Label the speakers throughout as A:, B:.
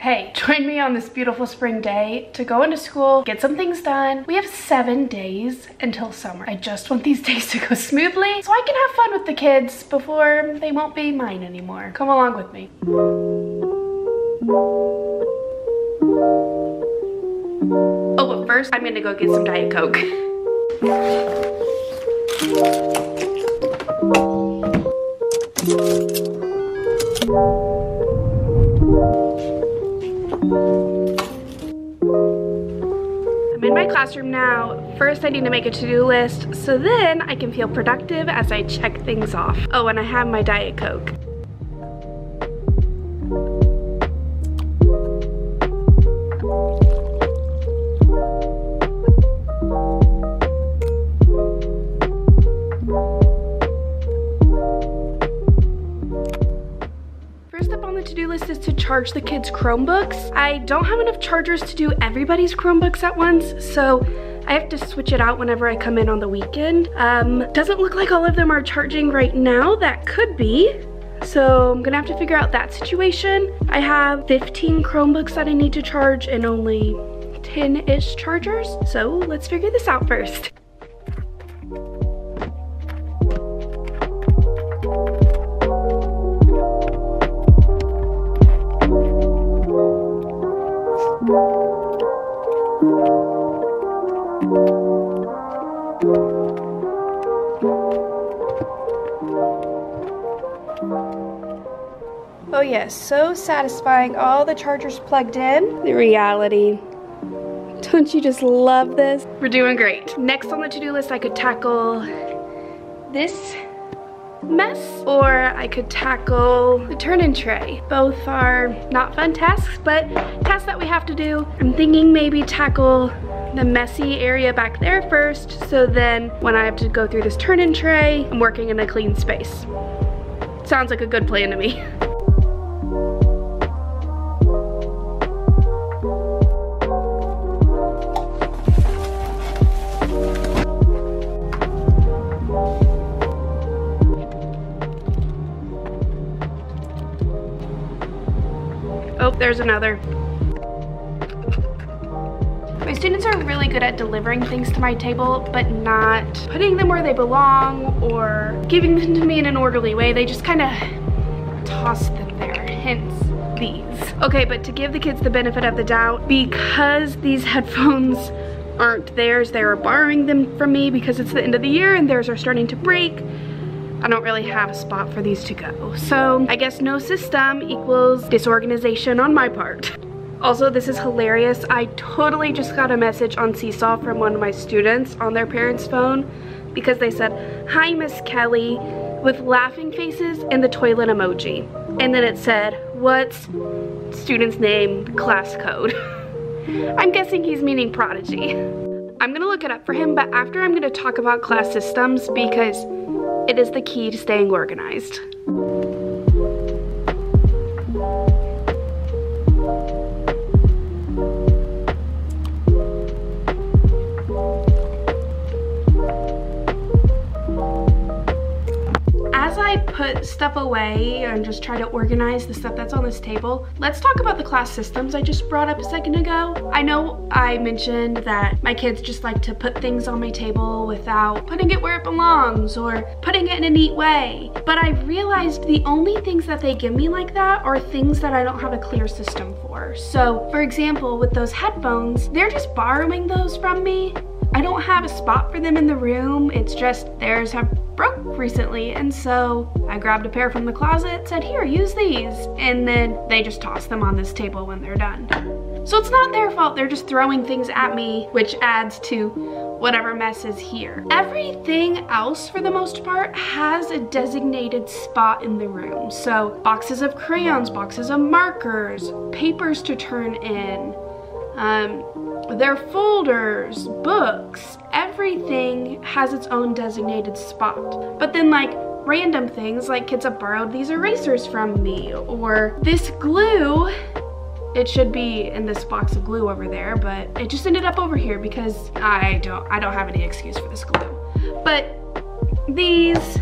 A: Hey, join me on this beautiful spring day to go into school, get some things done. We have 7 days until summer. I just want these days to go smoothly so I can have fun with the kids before they won't be mine anymore. Come along with me. Oh, but first I'm gonna go get some Diet Coke. I'm in my classroom now. First I need to make a to-do list so then I can feel productive as I check things off. Oh, and I have my Diet Coke. To-do list is to charge the kids' Chromebooks. I don't have enough chargers to do everybody's Chromebooks at once, so I have to switch it out whenever I come in on the weekend. Doesn't look like all of them are charging right now. That could be. So I'm gonna have to figure out that situation. I have 15 Chromebooks that I need to charge and only 10-ish chargers. So let's figure this out first. Oh yes, so satisfying. All the chargers plugged in. The reality. Don't you just love this? We're doing great. Next on the to-do list, I could tackle this mess, or I could tackle the turn-in tray. Both are not fun tasks, but tasks that we have to do. I'm thinking maybe tackle the messy area back there first, so then when I have to go through this turn-in tray, I'm working in a clean space. Sounds like a good plan to me. Oh, there's another. My students are really good at delivering things to my table, but not putting them where they belong or giving them to me in an orderly way. They just kind of toss them there, hence these. Okay, but to give the kids the benefit of the doubt, because these headphones aren't theirs, they are borrowing them from me because it's the end of the year and theirs are starting to break. I don't really have a spot for these to go. So I guess no system equals disorganization on my part. Also, this is hilarious. I totally just got a message on Seesaw from one of my students on their parents' phone because they said, "Hi, Miss Kelly," with laughing faces and the toilet emoji. And then it said, "What's student's name, class code?" I'm guessing he's meaning Prodigy. I'm gonna look it up for him, but after I'm gonna talk about class systems because it is the key to staying organized. As I put stuff away and just try to organize the stuff that's on this table, let's talk about the class systems I just brought up a second ago. I know I mentioned that my kids just like to put things on my table without putting it where it belongs or putting it in a neat way, but I realized the only things that they give me like that are things that I don't have a clear system for. So for example, with those headphones, they're just borrowing those from me. I don't have a spot for them in the room. It's just theirs have broke recently, and so I grabbed a pair from the closet, said, "Here, use these," and then they just toss them on this table when they're done. So it's not their fault, they're just throwing things at me, which adds to whatever mess is here. Everything else, for the most part, has a designated spot in the room. So boxes of crayons, boxes of markers, papers to turn in, their folders, books, everything has its own designated spot. But then like random things, like kids have borrowed these erasers from me, or this glue, it should be in this box of glue over there, but it just ended up over here because I don't have any excuse for this glue. But these,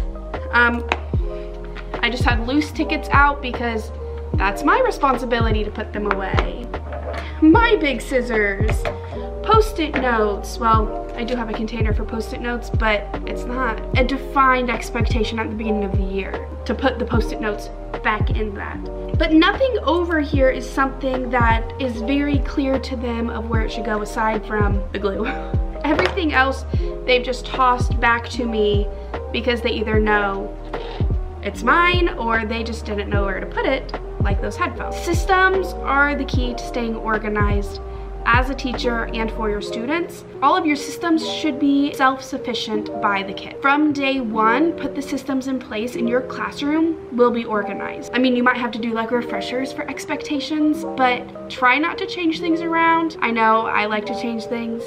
A: I just had loose tickets out because That's my responsibility to put them away. My big scissors. Post-it notes. Well, I do have a container for post-it notes, but it's not a defined expectation at the beginning of the year to put the post-it notes back in that. But nothing over here is something that is very clear to them of where it should go aside from the glue. Everything else they've just tossed back to me because they either know it's mine or they just didn't know where to put it, like those headphones. Systems are the key to staying organized as a teacher and for your students. All of your systems should be self-sufficient by the kid. From day one, put the systems in place and your classroom will be organized. I mean, you might have to do like refreshers for expectations, but try not to change things around. I know I like to change things,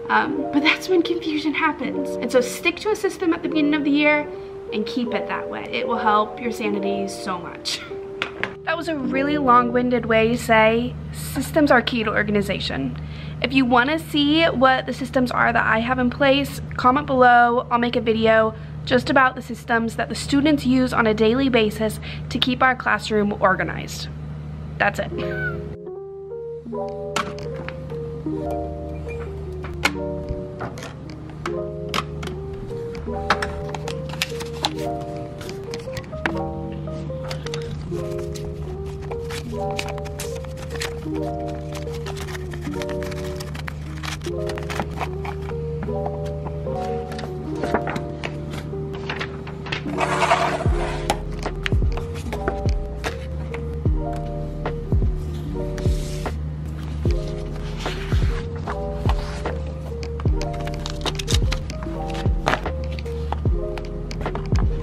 A: but that's when confusion happens. And so stick to a system at the beginning of the year and keep it that way. It will help your sanity so much. That was a really long-winded way to say systems are key to organization. If you want to see what the systems are that I have in place, comment below. I'll make a video just about the systems that the students use on a daily basis to keep our classroom organized. That's it.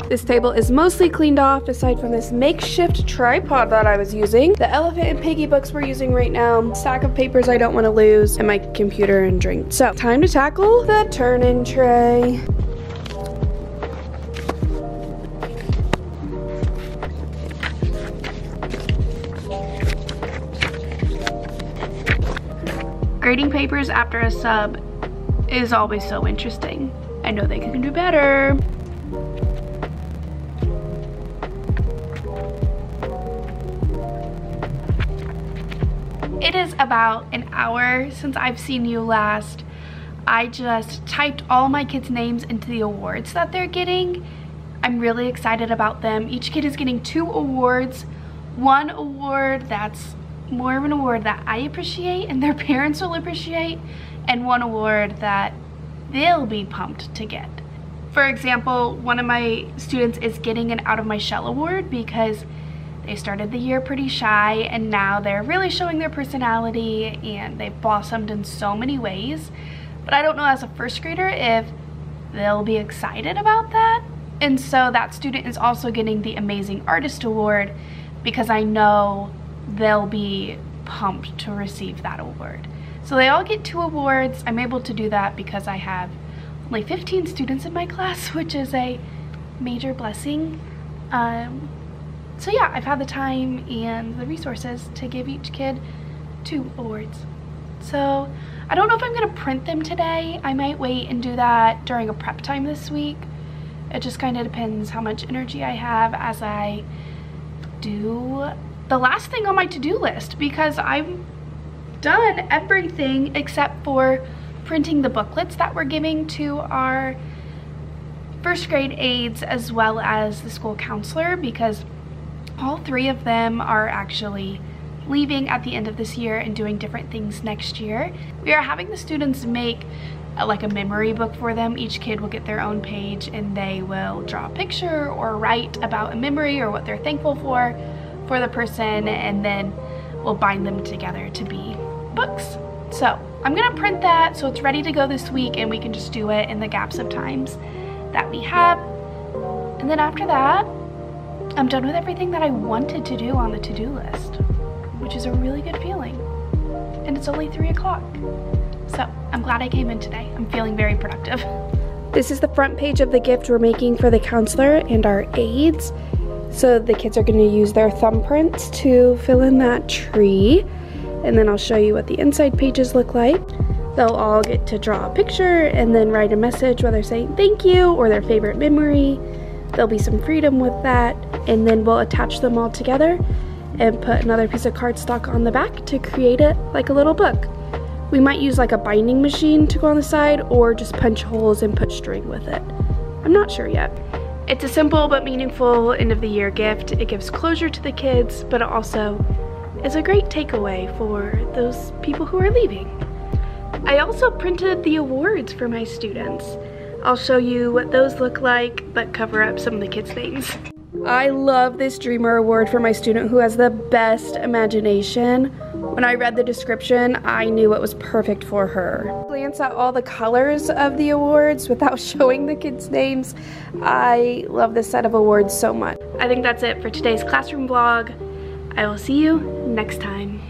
A: This table is mostly cleaned off aside from this makeshift tripod that I was using, the elephant and piggy books we're using right now, stack of papers I don't want to lose, and my computer and drink. So, time to tackle the turn-in tray. Grading papers after a sub is always so interesting. I know they can do better. It is about an hour since I've seen you last. I just typed all my kids' names into the awards that they're getting. I'm really excited about them. Each kid is getting 2 awards. One award that's more of an award that I appreciate and their parents will appreciate, and one award that they'll be pumped to get. For example, one of my students is getting an Out of My Shell award because they started the year pretty shy and now they're really showing their personality and they've blossomed in so many ways. But I don't know as a first grader if they'll be excited about that. And so that student is also getting the Amazing Artist Award because I know they'll be pumped to receive that award. So they all get 2 awards. I'm able to do that because I have only 15 students in my class, which is a major blessing. So yeah, I've had the time and the resources to give each kid 2 awards. So I don't know if I'm gonna print them today. I might wait and do that during a prep time this week. It just kind of depends how much energy I have as I do the last thing on my to-do list, because I've done everything except for printing the booklets that we're giving to our first grade aides as well as the school counselor, because all 3 of them are actually leaving at the end of this year and doing different things next year. We are having the students make like a memory book for them. Each kid will get their own page and they will draw a picture or write about a memory or what they're thankful for the person, and then we'll bind them together to be books. So I'm gonna print that so it's ready to go this week and we can just do it in the gaps of times that we have. And then after that, I'm done with everything that I wanted to do on the to-do list, which is a really good feeling. And it's only 3 o'clock. So I'm glad I came in today. I'm feeling very productive. This is the front page of the gift we're making for the counselor and our aides. So the kids are going to use their thumbprints to fill in that tree. And then I'll show you what the inside pages look like. They'll all get to draw a picture and then write a message, whether saying thank you or their favorite memory. There'll be some freedom with that, and then we'll attach them all together and put another piece of cardstock on the back to create it like a little book. We might use like a binding machine to go on the side or just punch holes and put string with it. I'm not sure yet. It's a simple but meaningful end of the year gift. It gives closure to the kids, but it also is a great takeaway for those people who are leaving. I also printed the awards for my students. I'll show you what those look like, but cover up some of the kids' names. I love this Dreamer Award for my student who has the best imagination. When I read the description, I knew it was perfect for her. Glance at all the colors of the awards without showing the kids' names. I love this set of awards so much. I think that's it for today's classroom vlog. I will see you next time.